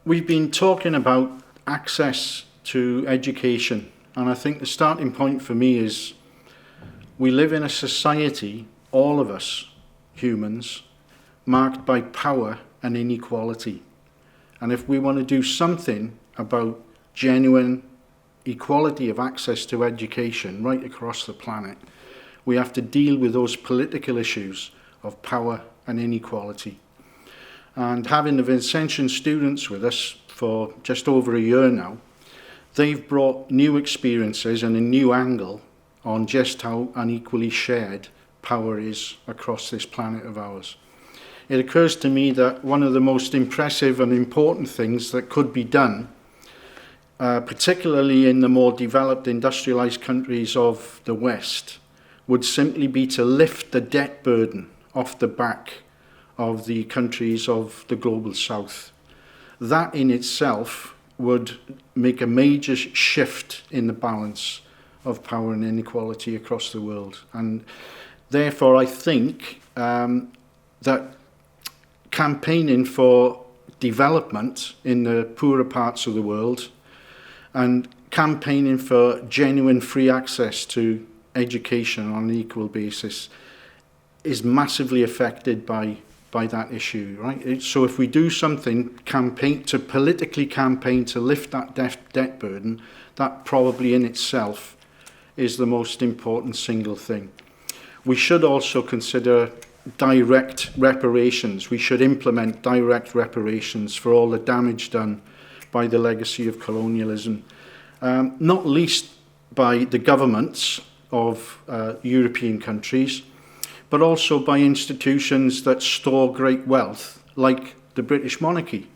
We've been talking about access to education, and I think the starting point for me is we live in a society, all of us humans, marked by power and inequality. And if we want to do something about genuine equality of access to education right across the planet, we have to deal with those political issues of power and inequality. And having the Vincentian students with us for just over a year now, they've brought new experiences and a new angle on just how unequally shared power is across this planet of ours. It occurs to me that one of the most impressive and important things that could be done, particularly in the more developed industrialized countries of the West, would simply be to lift the debt burden off the back of the countries of the global South. That in itself would make a major shift in the balance of power and inequality across the world. And therefore, I think that campaigning for development in the poorer parts of the world and campaigning for genuine free access to education on an equal basis is massively affected by that issue, right? So if we do something, politically campaign to lift that debt burden, that probably in itself is the most important single thing. We should also consider direct reparations. We should implement direct reparations for all the damage done by the legacy of colonialism, not least by the governments of European countries, but also by institutions that store great wealth, like the British monarchy.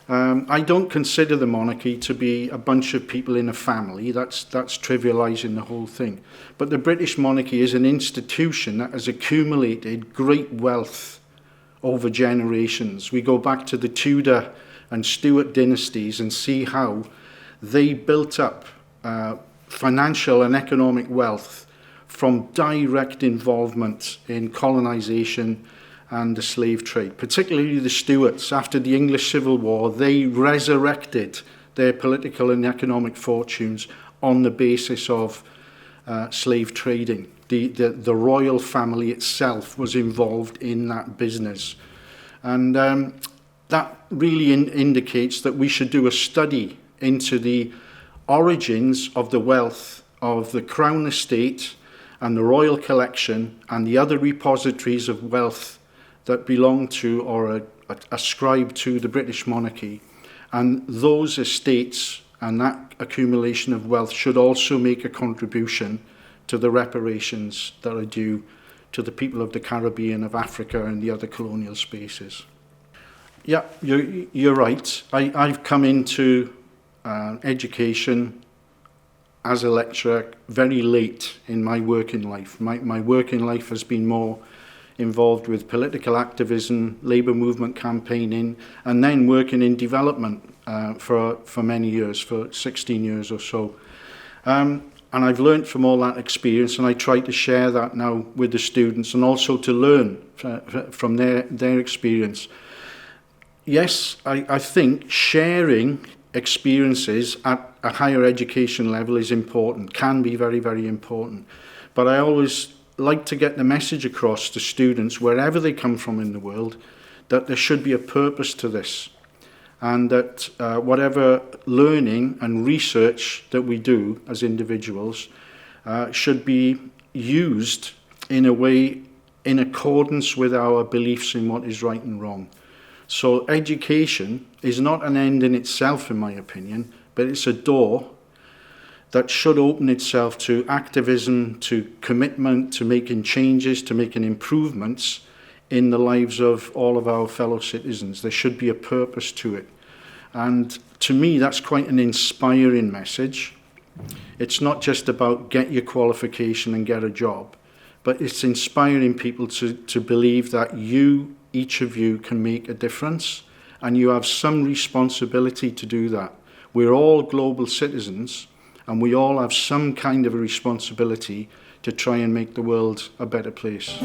I don't consider the monarchy to be a bunch of people in a family. That's trivializing the whole thing. But the British monarchy is an institution that has accumulated great wealth over generations. We go back to the Tudor and Stuart dynasties and see how they built up financial and economic wealth from direct involvement in colonization and the slave trade. Particularly the Stuarts, after the English Civil War, they resurrected their political and economic fortunes on the basis of slave trading. The royal family itself was involved in that business. And that really indicates that we should do a study into the origins of the wealth of the Crown Estate and the Royal Collection and the other repositories of wealth that belong to or ascribe to the British monarchy. And those estates and that accumulation of wealth should also make a contribution to the reparations that are due to the people of the Caribbean, of Africa and the other colonial spaces. Yeah, you're right. I've come into education as a lecturer very late in my working life. My working life has been more involved with political activism, labour movement campaigning, and then working in development for many years, for 16 years or so. And I've learned from all that experience, and I try to share that now with the students and also to learn from their experience. Yes, I think sharing experiences at a higher education level is important, can be very, very important. But I always like to get the message across to students, wherever they come from in the world, that there should be a purpose to this, and that whatever learning and research that we do as individuals should be used in a way in accordance with our beliefs in what is right and wrong. So education is not an end in itself, in my opinion, but it's a door that should open itself to activism, to commitment, to making changes, to making improvements in the lives of all of our fellow citizens. There should be a purpose to it. And to me, that's quite an inspiring message. It's not just about get your qualification and get a job, but it's inspiring people to believe that each of you can make a difference, and you have some responsibility to do that. We're all global citizens, and we all have some kind of a responsibility to try and make the world a better place.